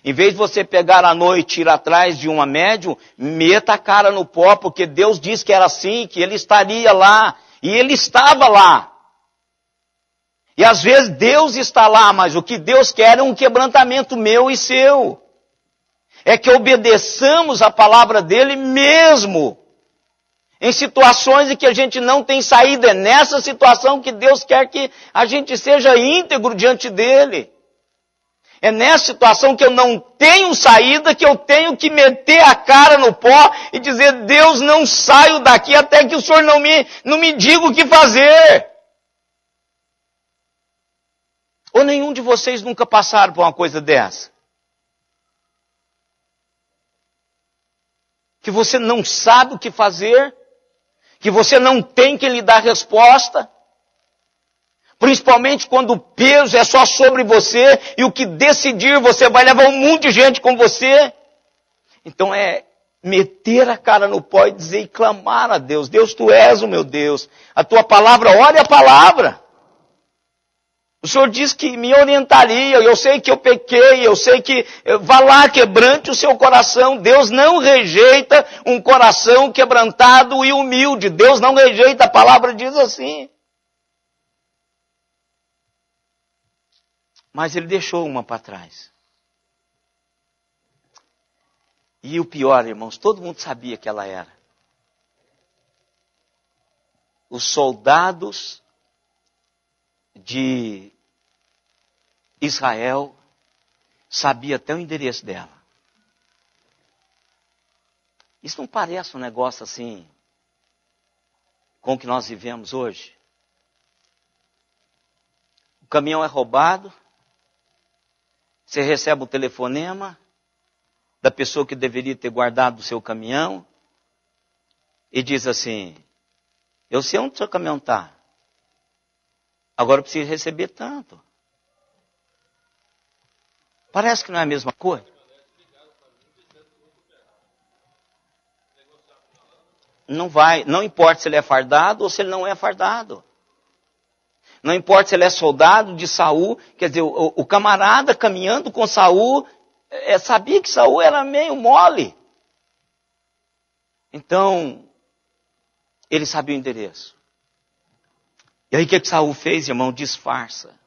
Em vez de você pegar à noite e ir atrás de uma médium, meta a cara no pó, porque Deus disse que era assim, que ele estaria lá. E ele estava lá. E às vezes Deus está lá, mas o que Deus quer é um quebrantamento meu e seu. É que obedeçamos a palavra dele mesmo. Em situações em que a gente não tem saída. É nessa situação que Deus quer que a gente seja íntegro diante dele. É nessa situação que eu não tenho saída, que eu tenho que meter a cara no pó e dizer, Deus, não saio daqui até que o Senhor não me diga o que fazer. Ou nenhum de vocês nunca passaram por uma coisa dessa? Que você não sabe o que fazer, que você não tem quem lhe dá resposta. Principalmente quando o peso é só sobre você e o que decidir você vai levar um monte de gente com você. Então é meter a cara no pó e dizer e clamar a Deus. Deus, tu és o meu Deus. A tua palavra, olha a palavra. O Senhor diz que me orientaria, eu sei que eu pequei, eu sei que vá lá, quebrante o seu coração. Deus não rejeita um coração quebrantado e humilde. Deus não rejeita, a palavra diz assim. Mas ele deixou uma para trás. E o pior, irmãos, todo mundo sabia que ela era. Os soldados de Israel sabiam até o endereço dela. Isso não parece um negócio assim com o que nós vivemos hoje? O caminhão é roubado. Você recebe um telefonema da pessoa que deveria ter guardado o seu caminhão e diz assim, eu sei onde o seu caminhão está. Agora eu preciso receber tanto. Parece que não é a mesma coisa. Não vai, não importa se ele é fardado ou se ele não é fardado. Não importa se ele é soldado de Saul, quer dizer, o camarada caminhando com Saul, sabia que Saul era meio mole. Então, ele sabia o endereço. E aí o que Saul fez, irmão? Disfarça.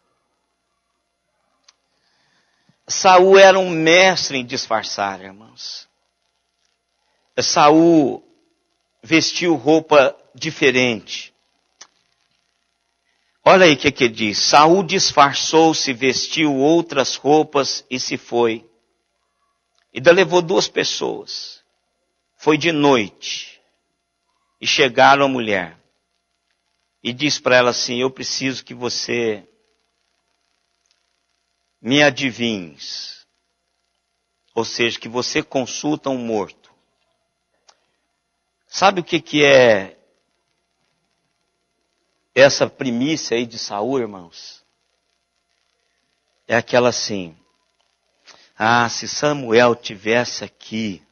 Saul era um mestre em disfarçar, irmãos. Saul vestiu roupa diferente. Olha aí o que ele diz. Saul disfarçou-se, vestiu outras roupas e se foi. E ainda levou 2 pessoas. Foi de noite. E chegaram a mulher. E disse para ela assim, eu preciso que você me adivinhes. Ou seja, que você consulta um morto. Sabe o que é essa primícia aí de Saul, irmãos? É aquela assim, se Samuel tivesse aqui,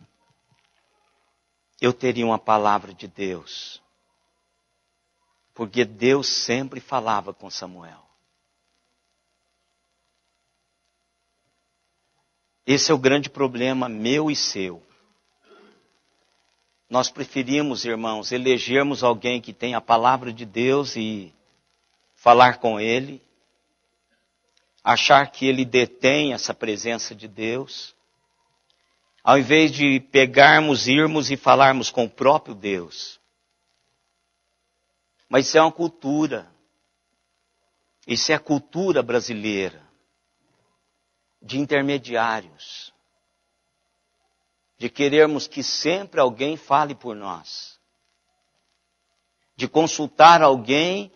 eu teria uma palavra de Deus. Porque Deus sempre falava com Samuel. Esse é o grande problema meu e seu. Nós preferimos, irmãos, elegermos alguém que tem a palavra de Deus e falar com ele, achar que ele detém essa presença de Deus, ao invés de irmos e falarmos com o próprio Deus. Mas isso é uma cultura. Isso é a cultura brasileira. De intermediários. De querermos que sempre alguém fale por nós. De consultar alguém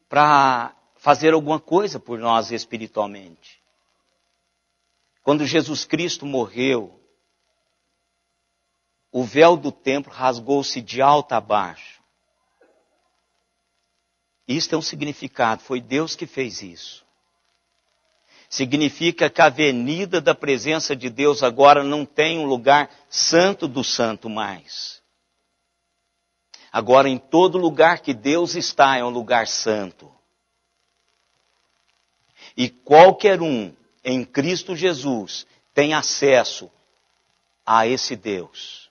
para fazer alguma coisa por nós espiritualmente. Quando Jesus Cristo morreu, o véu do templo rasgou-se de alto a baixo. Isso tem um significado, foi Deus que fez isso. Significa que a avenida da presença de Deus agora não tem um lugar santo do santo mais. Agora em todo lugar que Deus está é um lugar santo. E qualquer um em Cristo Jesus tem acesso a esse Deus.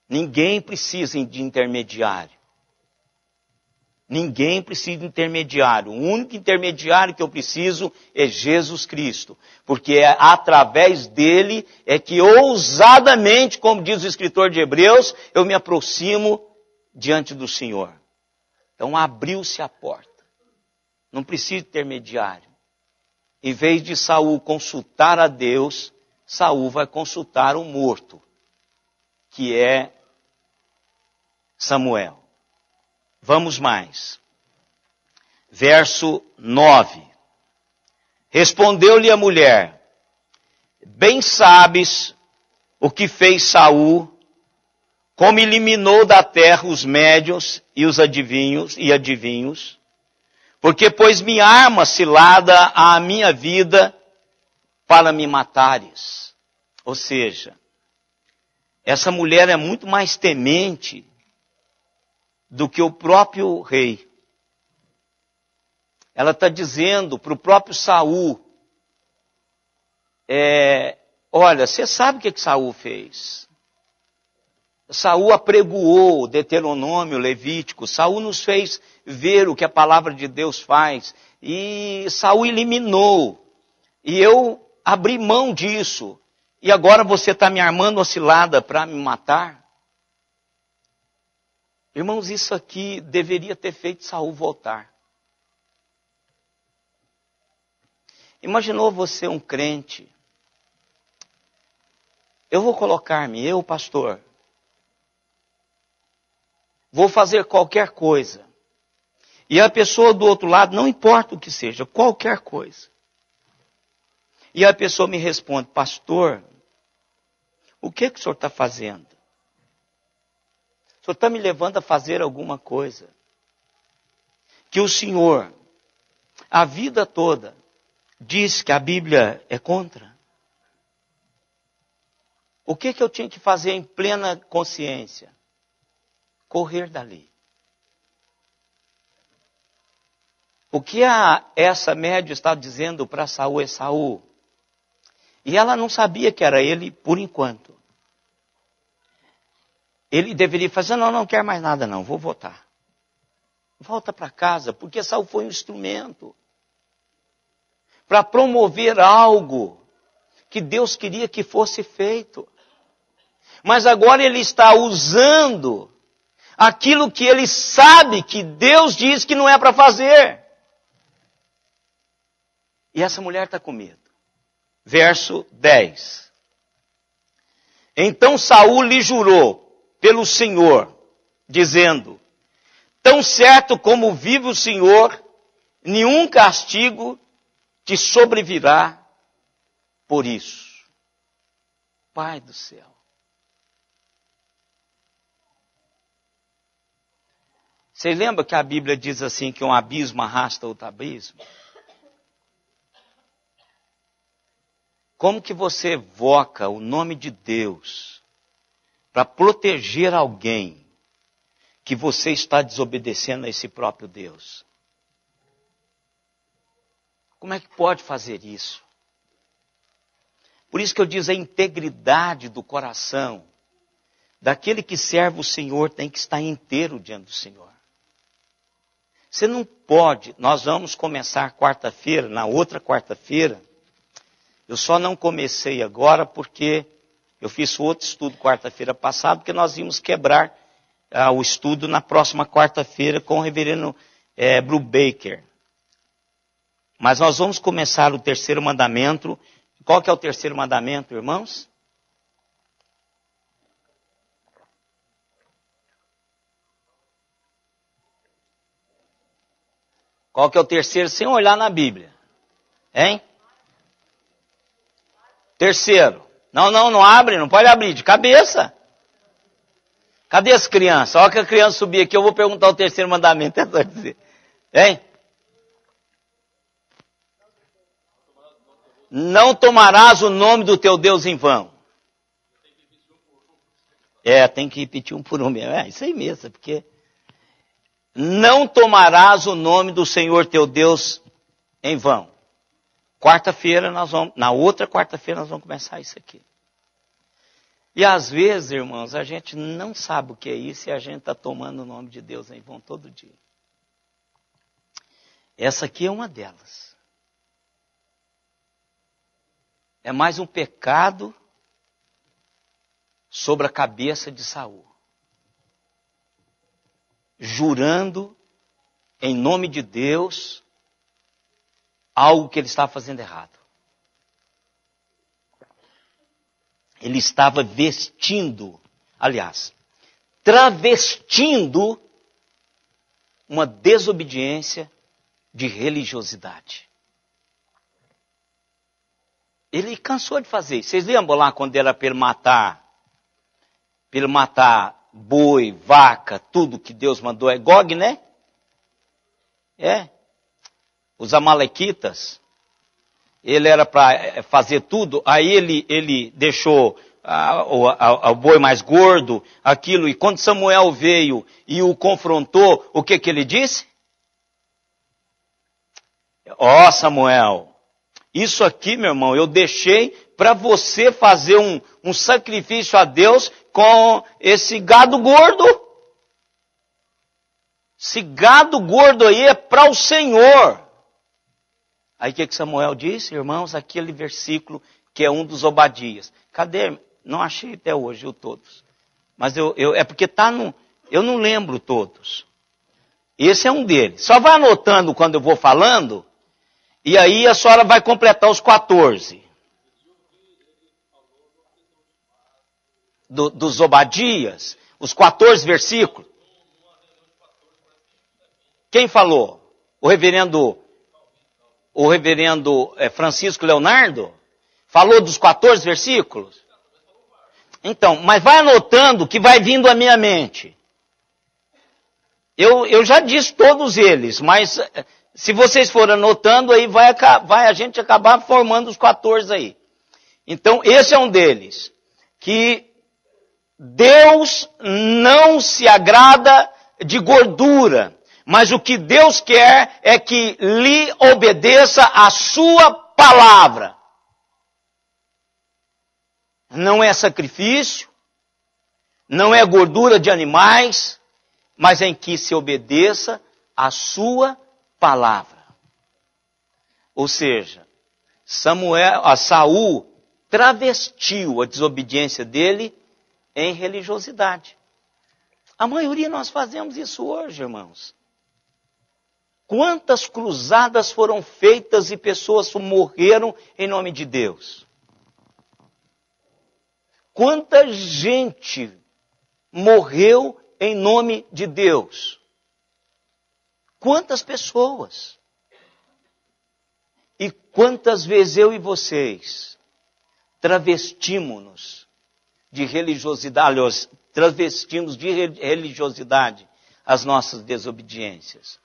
Ninguém precisa de intermediário. Ninguém precisa de intermediário. O único intermediário que eu preciso é Jesus Cristo. Porque é através dele é que ousadamente, como diz o escritor de Hebreus, eu me aproximo diante do Senhor. Então abriu-se a porta. Não precisa de intermediário. Em vez de Saul consultar a Deus, Saul vai consultar o morto, que é Samuel. Vamos mais. Verso 9. Respondeu-lhe a mulher, bem sabes o que fez Saul, como eliminou da terra os médiuns e os adivinhos, porque pôs-me arma cilada à minha vida para me matares. Ou seja, essa mulher é muito mais temente do que o próprio rei. Ela está dizendo para o próprio Saul, olha, você sabe o que Saul fez? Saul apregoou o Deuteronômio, Levítico. Saul nos fez ver o que a palavra de Deus faz. E Saul eliminou. E eu abri mão disso. E agora você está me armando uma cilada para me matar? Irmãos, isso aqui deveria ter feito Saul voltar. Imaginou você um crente? Eu vou colocar-me, eu, pastor, vou fazer qualquer coisa. E a pessoa do outro lado, não importa o que seja, qualquer coisa. E a pessoa me responde, pastor, o que o senhor está fazendo? O senhor está me levando a fazer alguma coisa que o senhor, a vida toda, diz que a Bíblia é contra. O que eu tinha que fazer em plena consciência? Correr dali. O que essa médium está dizendo para Saul é: Saul. E ela não sabia que era ele por enquanto. Ele deveria fazer: não quero mais nada não, vou voltar. Volta para casa, porque Saul foi um instrumento para promover algo que Deus queria que fosse feito. Mas agora ele está usando aquilo que ele sabe que Deus diz que não é para fazer. E essa mulher está com medo. Verso 10. Então Saul lhe jurou pelo Senhor, dizendo: tão certo como vive o Senhor, nenhum castigo te sobrevirá por isso. Pai do céu. Vocês lembram que a Bíblia diz assim, que um abismo arrasta outro abismo? Como que você evoca o nome de Deus para proteger alguém que você está desobedecendo a esse próprio Deus? Como é que pode fazer isso? Por isso que eu digo, a integridade do coração daquele que serve o Senhor tem que estar inteiro diante do Senhor. Você não pode, nós vamos começar quarta-feira, na outra quarta-feira. Eu só não comecei agora porque eu fiz outro estudo quarta-feira passada, porque nós íamos quebrar o estudo na próxima quarta-feira com o reverendo Brubaker. Mas nós vamos começar o terceiro mandamento. Qual que é o terceiro mandamento, irmãos? Qual que é o terceiro, sem olhar na Bíblia? Hein? Terceiro. Não abre, não pode abrir, de cabeça. Cadê as crianças? Olha que a criança subir aqui, eu vou perguntar o terceiro mandamento. É só dizer. Hein? Não tomarás o nome do teu Deus em vão. Tem que repetir um por um mesmo. Isso aí mesmo, porque... Não tomarás o nome do Senhor teu Deus em vão. Quarta-feira na outra quarta-feira nós vamos começar isso aqui. E às vezes, irmãos, a gente não sabe o que é isso e a gente está tomando o nome de Deus em vão todo dia. Essa aqui é uma delas. É mais um pecado sobre a cabeça de Saul. Jurando em nome de Deus algo que ele estava fazendo errado. Ele estava travestindo uma desobediência de religiosidade. Ele cansou de fazer isso. Vocês lembram lá quando era para ele matar boi, vaca, tudo que Deus mandou? É Gog, né? Os amalequitas, ele era para fazer tudo, aí ele deixou o boi mais gordo, aquilo, e quando Samuel veio e o confrontou, o que ele disse? Samuel, isso aqui, meu irmão, eu deixei para você fazer um sacrifício a Deus com esse gado gordo. Esse gado gordo aí é para o Senhor. Aí o que Samuel disse, irmãos? Aquele versículo que é um dos Obadias. Cadê? Não achei até hoje todos. Mas é porque está eu não lembro todos. Esse é um deles. Só vai anotando quando eu vou falando, e aí a senhora vai completar os 14. Dos Obadias, os 14 versículos. Quem falou? O reverendo Francisco Leonardo? Falou dos 14 versículos? Então, mas vai anotando que vai vindo à minha mente. Eu já disse todos eles, mas se vocês forem anotando, aí vai a gente acabar formando os 14 aí. Então, esse é um deles. Que Deus não se agrada de gordura, mas o que Deus quer é que lhe obedeça a sua palavra. Não é sacrifício, não é gordura de animais, mas em que se obedeça a sua palavra. Ou seja, Saul travestiu a desobediência dele em religiosidade. A maioria nós fazemos isso hoje, irmãos. Quantas cruzadas foram feitas e pessoas morreram em nome de Deus? Quanta gente morreu em nome de Deus? Quantas pessoas? E quantas vezes eu e vocês travestimos de religiosidade, as nossas desobediências.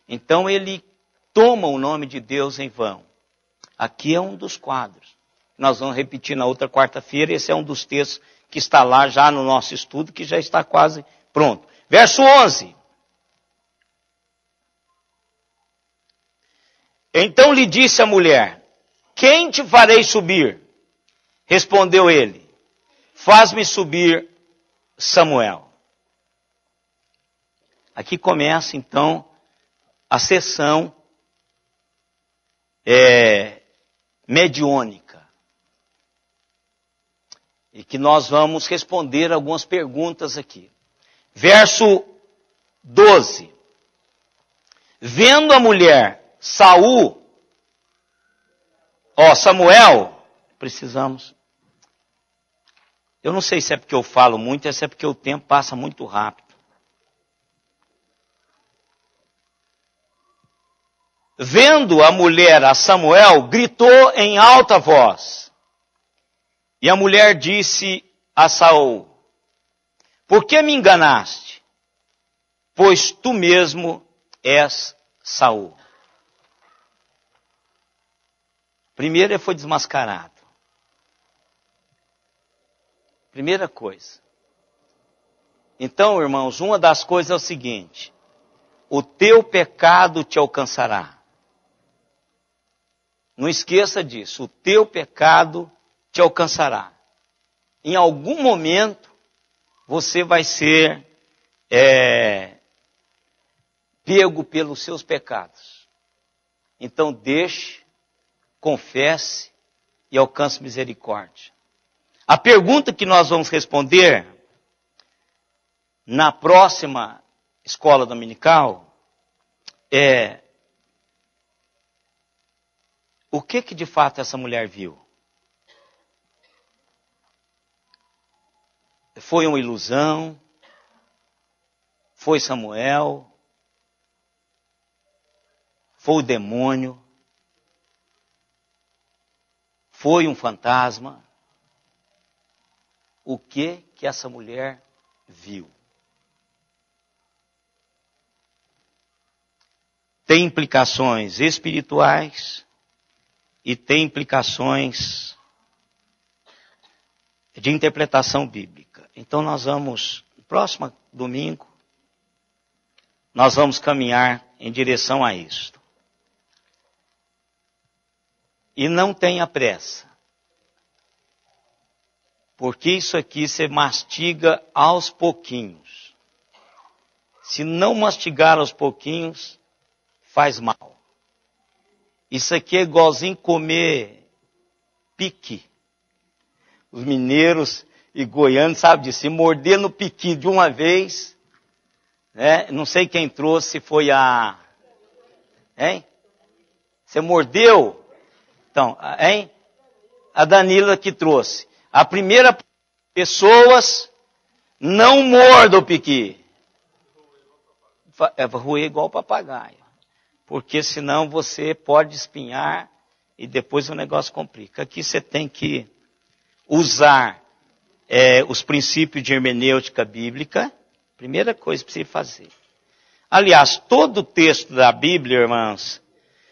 Então ele toma o nome de Deus em vão. Aqui é um dos quadros. Nós vamos repetir na outra quarta-feira, esse é um dos textos que está lá já no nosso estudo, que já está quase pronto. Verso 11. Então lhe disse a mulher, quem te farei subir? Respondeu ele, faz-me subir Samuel. Aqui começa então a sessão mediúnica. E que nós vamos responder algumas perguntas aqui. Verso 12. Vendo a mulher Samuel, precisamos. Eu não sei se é porque eu falo muito, ou se é porque o tempo passa muito rápido. Vendo a mulher a Samuel, gritou em alta voz. E a mulher disse a Saul, por que me enganaste? Pois tu mesmo és Saul. Primeiro ele foi desmascarado. Primeira coisa. Então, irmãos, uma das coisas é o seguinte, o teu pecado te alcançará. Não esqueça disso, o teu pecado te alcançará. Em algum momento, você vai ser pego pelos seus pecados. Então deixe, confesse e alcance misericórdia. A pergunta que nós vamos responder na próxima escola dominical é: o que de fato essa mulher viu? Foi uma ilusão? Foi Samuel? Foi o demônio? Foi um fantasma? O que essa mulher viu? Tem implicações espirituais e tem implicações de interpretação bíblica. Então nós vamos, no próximo domingo, nós vamos caminhar em direção a isto. E não tenha pressa. Porque isso aqui você mastiga aos pouquinhos. Se não mastigar aos pouquinhos, faz mal. Isso aqui é igualzinho comer piqui. Os mineiros e goianos sabem disso. Se morder no piqui de uma vez, né? Não sei quem trouxe, foi a... Hein? Você mordeu? Então, hein? A Danila que trouxe. A primeira pessoas não mordam o piqui. Roer igual papagaio. Porque senão você pode espinhar e depois o negócio complica. Aqui você tem que usar os princípios de hermenêutica bíblica. Primeira coisa para você fazer. Aliás, todo texto da Bíblia, irmãos,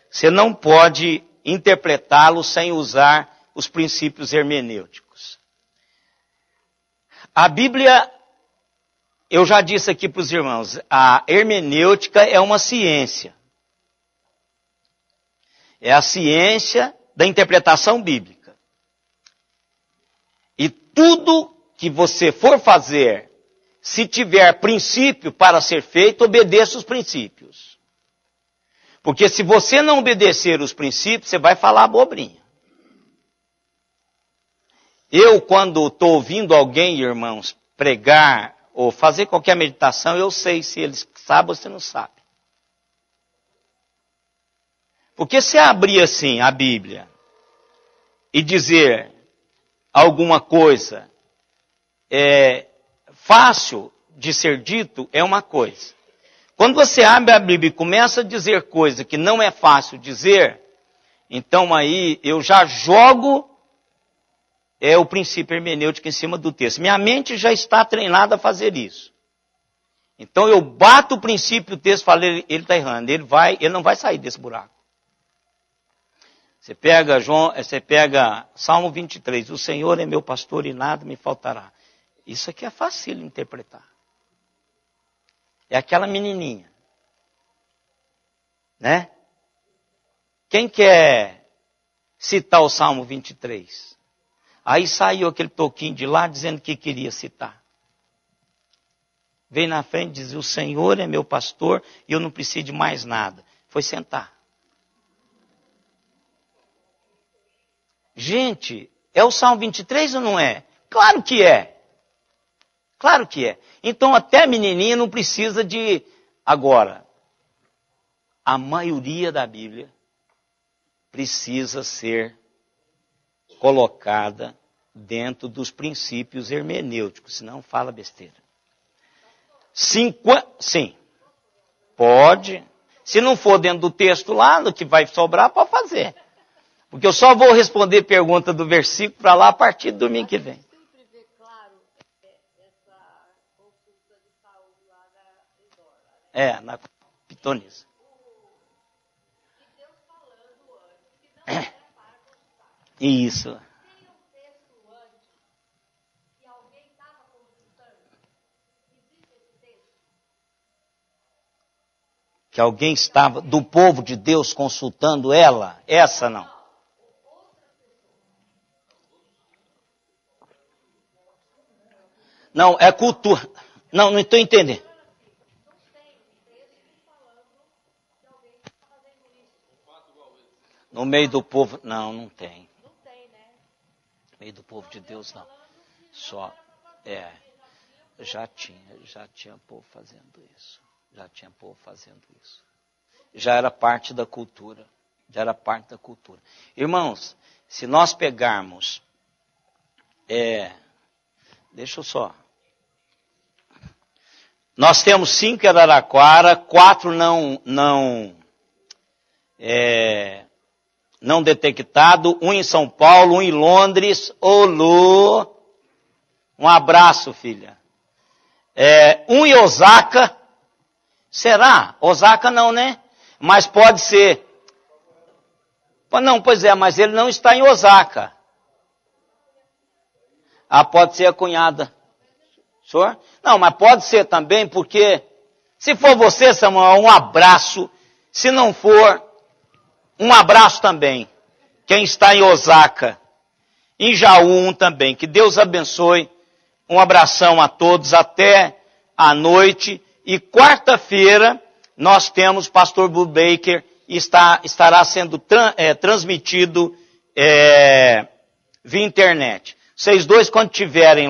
você não pode interpretá-lo sem usar os princípios hermenêuticos. A Bíblia, eu já disse aqui para os irmãos, a hermenêutica é uma ciência. É a ciência da interpretação bíblica. E tudo que você for fazer, se tiver princípio para ser feito, obedeça os princípios. Porque se você não obedecer os princípios, você vai falar abobrinha. Eu, quando estou ouvindo alguém, irmãos, pregar ou fazer qualquer meditação, eu sei se eles sabem ou se não sabem. Porque se abrir assim a Bíblia e dizer alguma coisa fácil de ser dito, é uma coisa. Quando você abre a Bíblia e começa a dizer coisa que não é fácil dizer, então aí eu já jogo o princípio hermenêutico em cima do texto. Minha mente já está treinada a fazer isso. Então eu bato o princípio do texto e falo, ele está errando, ele não vai sair desse buraco. Você pega Salmo 23, o Senhor é meu pastor e nada me faltará. Isso aqui é fácil de interpretar. É aquela menininha, né? Quem quer citar o Salmo 23? Aí saiu aquele toquinho de lá dizendo que queria citar. Veio na frente e dizia, o Senhor é meu pastor e eu não preciso de mais nada. Foi sentar. Gente, é o Salmo 23 ou não é? Claro que é. Claro que é. Então até a menininha não precisa de... Agora, a maioria da Bíblia precisa ser colocada dentro dos princípios hermenêuticos, senão fala besteira. Sim, pode. Se não for dentro do texto lá, no que vai sobrar, pode fazer. Porque eu só vou responder pergunta do versículo para lá a partir do domingo que vem. Sempre vê claro essa consulta de saúde lá da Isidora, né? Na pitonisa. E Deus falando antes, que não era para consultar. Isso. Tem um texto antes que alguém estava consultando. Existe esse texto? Que alguém estava, do povo de Deus, consultando ela? Essa não. Não, é cultura. Não estou entendendo. No meio do povo, não tem. Não tem, né? No meio do povo de Deus, não. Só, já tinha povo fazendo isso. Já era parte da cultura. Irmãos, se nós pegarmos, deixa eu só. Nós temos 5 em Araraquara, 4 não detectado, 1 em São Paulo, 1 em Londres. Ô Lu, um abraço, filha. 1 em Osaka. Será? Osaka não, né? Mas pode ser. Não, pois é, mas ele não está em Osaka. Pode ser a cunhada. Senhor? Não, mas pode ser também, porque se for você, Samuel, um abraço. Se não for, um abraço também. Quem está em Osaka, em Jaú também. Que Deus abençoe. Um abração a todos até a noite. E quarta-feira nós temos Pastor Bull Baker e estará sendo transmitido via internet. Vocês dois, quando tiverem